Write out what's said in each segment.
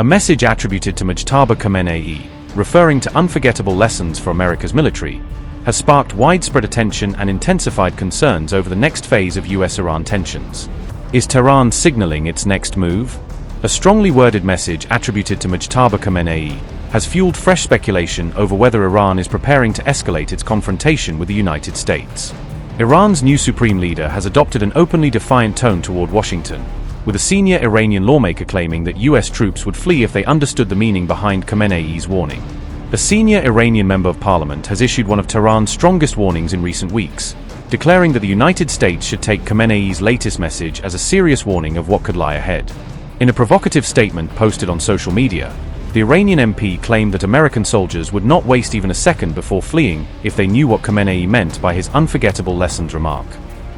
A message attributed to Mojtaba Khamenei, referring to unforgettable lessons for America's military, has sparked widespread attention and intensified concerns over the next phase of US-Iran tensions. Is Tehran signaling its next move? A strongly worded message attributed to Mojtaba Khamenei has fueled fresh speculation over whether Iran is preparing to escalate its confrontation with the United States. Iran's new supreme leader has adopted an openly defiant tone toward Washington, with a senior Iranian lawmaker claiming that US troops would flee if they understood the meaning behind Khamenei's warning. A senior Iranian member of parliament has issued one of Tehran's strongest warnings in recent weeks, declaring that the United States should take Khamenei's latest message as a serious warning of what could lie ahead. In a provocative statement posted on social media, the Iranian MP claimed that American soldiers would not waste even a second before fleeing if they knew what Khamenei meant by his unforgettable lessons remark.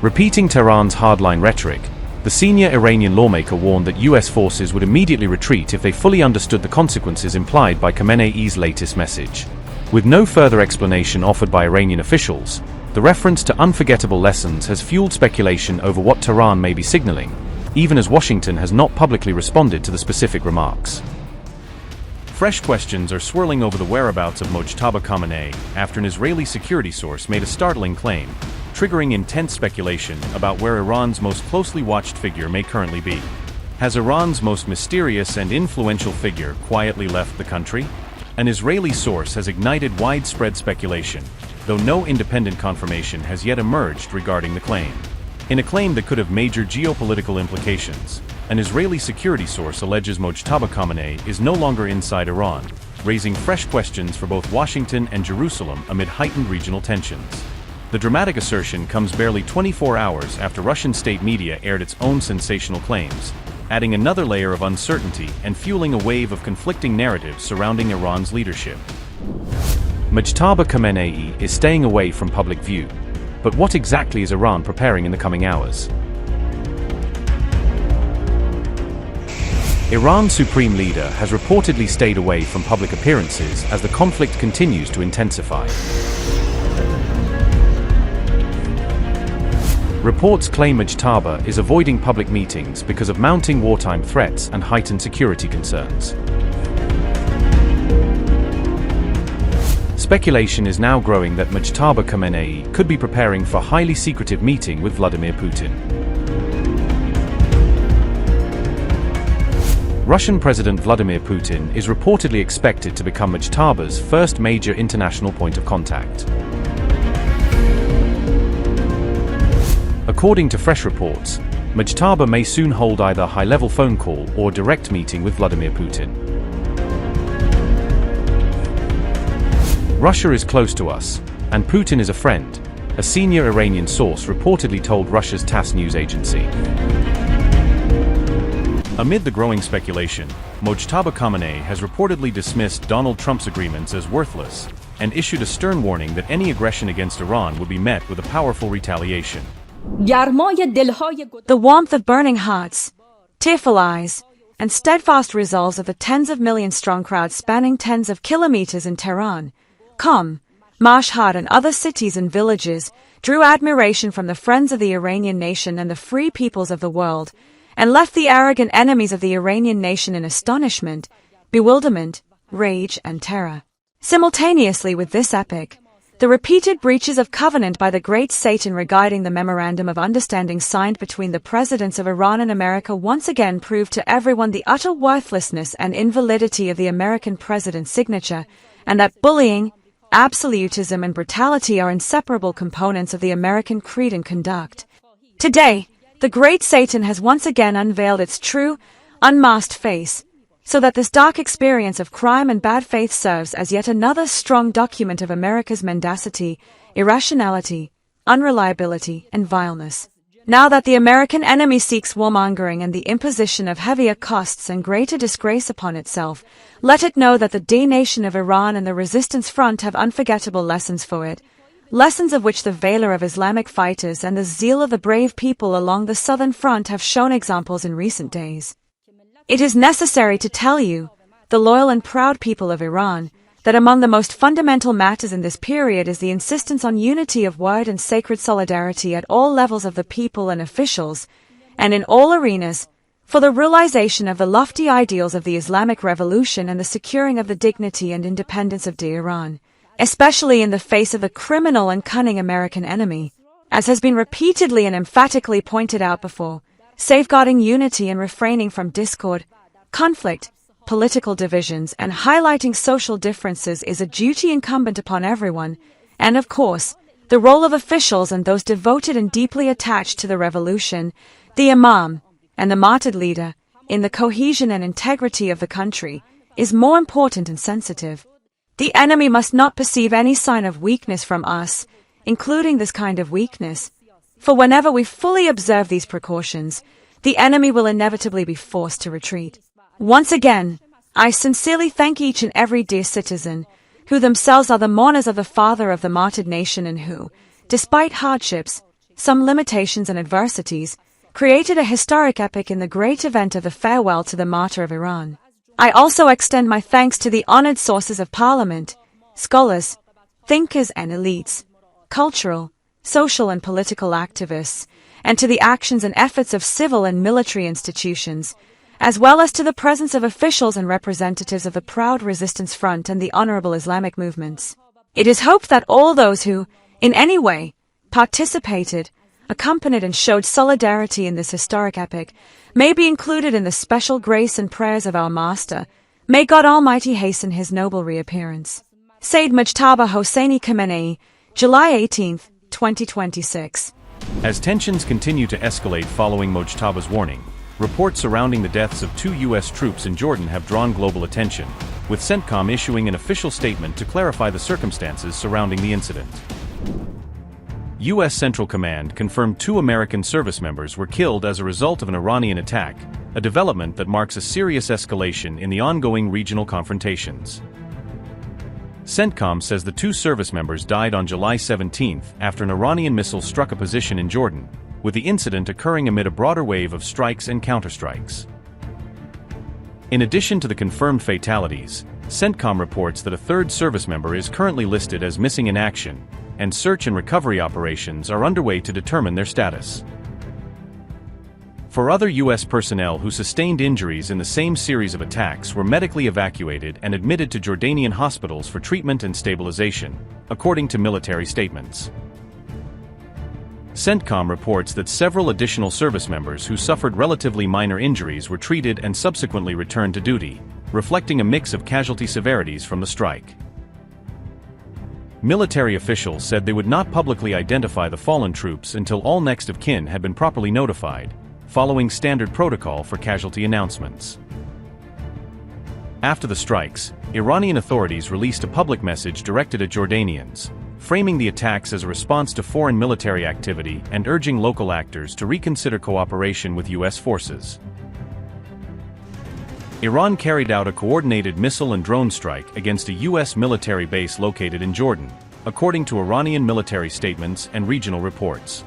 Repeating Tehran's hardline rhetoric, the senior Iranian lawmaker warned that US forces would immediately retreat if they fully understood the consequences implied by Khamenei's latest message. With no further explanation offered by Iranian officials, the reference to unforgettable lessons has fueled speculation over what Tehran may be signaling, even as Washington has not publicly responded to the specific remarks. Fresh questions are swirling over the whereabouts of Mojtaba Khamenei after an Israeli security source made a startling claim, triggering intense speculation about where Iran's most closely watched figure may currently be. Has Iran's most mysterious and influential figure quietly left the country? An Israeli source has ignited widespread speculation, though no independent confirmation has yet emerged regarding the claim. In a claim that could have major geopolitical implications, an Israeli security source alleges Mojtaba Khamenei is no longer inside Iran, raising fresh questions for both Washington and Jerusalem amid heightened regional tensions. The dramatic assertion comes barely 24 hours after Russian state media aired its own sensational claims, adding another layer of uncertainty and fueling a wave of conflicting narratives surrounding Iran's leadership. Mojtaba Khamenei is staying away from public view. But what exactly is Iran preparing in the coming hours? Iran's supreme leader has reportedly stayed away from public appearances as the conflict continues to intensify. Reports claim Mojtaba is avoiding public meetings because of mounting wartime threats and heightened security concerns. Speculation is now growing that Mojtaba Khamenei could be preparing for a highly secretive meeting with Vladimir Putin. Russian President Vladimir Putin is reportedly expected to become Mojtaba's first major international point of contact. According to fresh reports, Mojtaba may soon hold either a high-level phone call or direct meeting with Vladimir Putin. Russia is close to us, and Putin is a friend, a senior Iranian source reportedly told Russia's TASS news agency. Amid the growing speculation, Mojtaba Khamenei has reportedly dismissed Donald Trump's agreements as worthless and issued a stern warning that any aggression against Iran would be met with a powerful retaliation. The warmth of burning hearts, tearful eyes, and steadfast resolves of the tens of million-strong crowd spanning tens of kilometers in Tehran, Qom, Mashhad and other cities and villages drew admiration from the friends of the Iranian nation and the free peoples of the world, and left the arrogant enemies of the Iranian nation in astonishment, bewilderment, rage and terror. Simultaneously with this epic, the repeated breaches of covenant by the great Satan regarding the Memorandum of Understanding signed between the presidents of Iran and America once again proved to everyone the utter worthlessness and invalidity of the American president's signature, and that bullying, absolutism and brutality are inseparable components of the American creed and conduct. Today, the great Satan has once again unveiled its true, unmasked face, so that this dark experience of crime and bad faith serves as yet another strong document of America's mendacity, irrationality, unreliability, and vileness. Now that the American enemy seeks warmongering and the imposition of heavier costs and greater disgrace upon itself, let it know that the D-nation of Iran and the resistance front have unforgettable lessons for it, lessons of which the valor of Islamic fighters and the zeal of the brave people along the southern front have shown examples in recent days. It is necessary to tell you, the loyal and proud people of Iran, that among the most fundamental matters in this period is the insistence on unity of word and sacred solidarity at all levels of the people and officials, and in all arenas, for the realization of the lofty ideals of the Islamic Revolution and the securing of the dignity and independence of Iran, especially in the face of the criminal and cunning American enemy, as has been repeatedly and emphatically pointed out before. Safeguarding unity and refraining from discord, conflict, political divisions, and highlighting social differences is a duty incumbent upon everyone, and of course, the role of officials and those devoted and deeply attached to the revolution, the Imam, and the martyred leader, in the cohesion and integrity of the country, is more important and sensitive. The enemy must not perceive any sign of weakness from us, including this kind of weakness, for whenever we fully observe these precautions, the enemy will inevitably be forced to retreat. Once again, I sincerely thank each and every dear citizen, who themselves are the mourners of the father of the martyred nation and who, despite hardships, some limitations and adversities, created a historic epic in the great event of the farewell to the martyr of Iran. I also extend my thanks to the honored sources of Parliament, scholars, thinkers and elites, cultural, social and political activists, and to the actions and efforts of civil and military institutions, as well as to the presence of officials and representatives of the Proud Resistance Front and the honorable Islamic movements. It is hoped that all those who, in any way, participated, accompanied and showed solidarity in this historic epic, may be included in the special grace and prayers of our Master. May God Almighty hasten his noble reappearance. Sayyid Mojtaba Hosseini Khamenei, July 18, 2026. As tensions continue to escalate following Mojtaba's warning, reports surrounding the deaths of 2 U.S. troops in Jordan have drawn global attention, with CENTCOM issuing an official statement to clarify the circumstances surrounding the incident. U.S. Central Command confirmed 2 American service members were killed as a result of an Iranian attack, a development that marks a serious escalation in the ongoing regional confrontations. CENTCOM says the 2 service members died on July 17 after an Iranian missile struck a position in Jordan, with the incident occurring amid a broader wave of strikes and counterstrikes. In addition to the confirmed fatalities, CENTCOM reports that a 3rd service member is currently listed as missing in action, and search and recovery operations are underway to determine their status. For other U.S. personnel who sustained injuries in the same series of attacks were medically evacuated and admitted to Jordanian hospitals for treatment and stabilization, according to military statements. CENTCOM reports that several additional service members who suffered relatively minor injuries were treated and subsequently returned to duty, reflecting a mix of casualty severities from the strike. Military officials said they would not publicly identify the fallen troops until all next of kin had been properly notified, following standard protocol for casualty announcements. After the strikes, Iranian authorities released a public message directed at Jordanians, framing the attacks as a response to foreign military activity and urging local actors to reconsider cooperation with U.S. forces. Iran carried out a coordinated missile and drone strike against a U.S. military base located in Jordan, according to Iranian military statements and regional reports.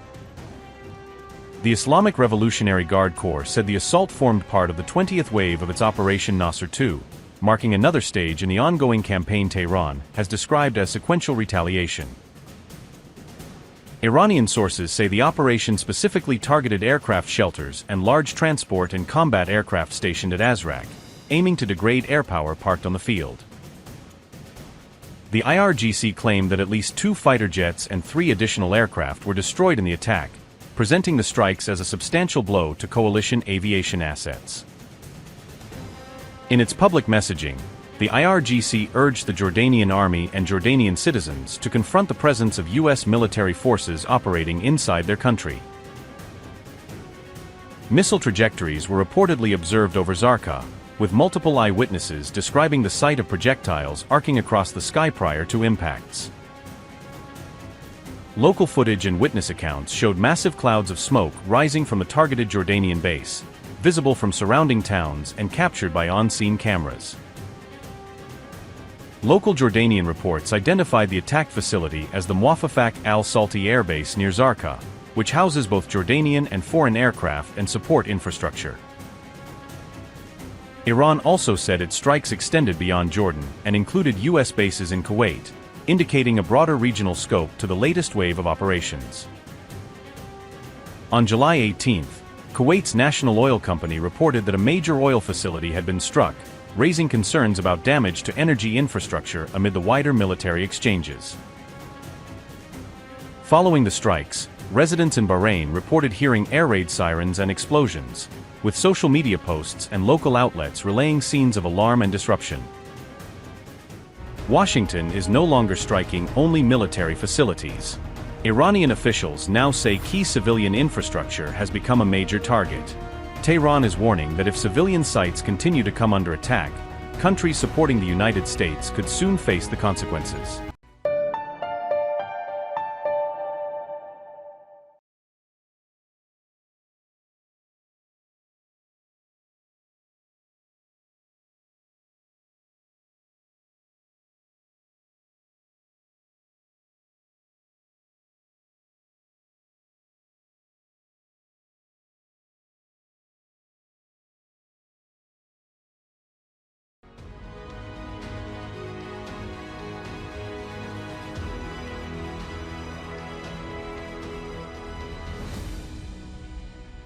The Islamic Revolutionary Guard Corps said the assault formed part of the 20th wave of its Operation Nasr II, marking another stage in the ongoing campaign Tehran has described as sequential retaliation. Iranian sources say the operation specifically targeted aircraft shelters and large transport and combat aircraft stationed at Azraq, aiming to degrade air power parked on the field. The IRGC claimed that at least 2 fighter jets and 3 additional aircraft were destroyed in the attack, presenting the strikes as a substantial blow to coalition aviation assets. In its public messaging, the IRGC urged the Jordanian army and Jordanian citizens to confront the presence of U.S. military forces operating inside their country. Missile trajectories were reportedly observed over Zarqa, with multiple eyewitnesses describing the sight of projectiles arcing across the sky prior to impacts. Local footage and witness accounts showed massive clouds of smoke rising from the targeted Jordanian base, visible from surrounding towns and captured by on-scene cameras. Local Jordanian reports identified the attack facility as the Muwafaqat al-Salti Air Base near Zarqa, which houses both Jordanian and foreign aircraft and support infrastructure. Iran also said its strikes extended beyond Jordan and included U.S. bases in Kuwait, indicating a broader regional scope to the latest wave of operations. On July 18, Kuwait's national oil company reported that a major oil facility had been struck, raising concerns about damage to energy infrastructure amid the wider military exchanges. Following the strikes, residents in Bahrain reported hearing air raid sirens and explosions, with social media posts and local outlets relaying scenes of alarm and disruption. Washington is no longer striking only military facilities. Iranian officials now say key civilian infrastructure has become a major target. Tehran is warning that if civilian sites continue to come under attack, countries supporting the United States could soon face the consequences.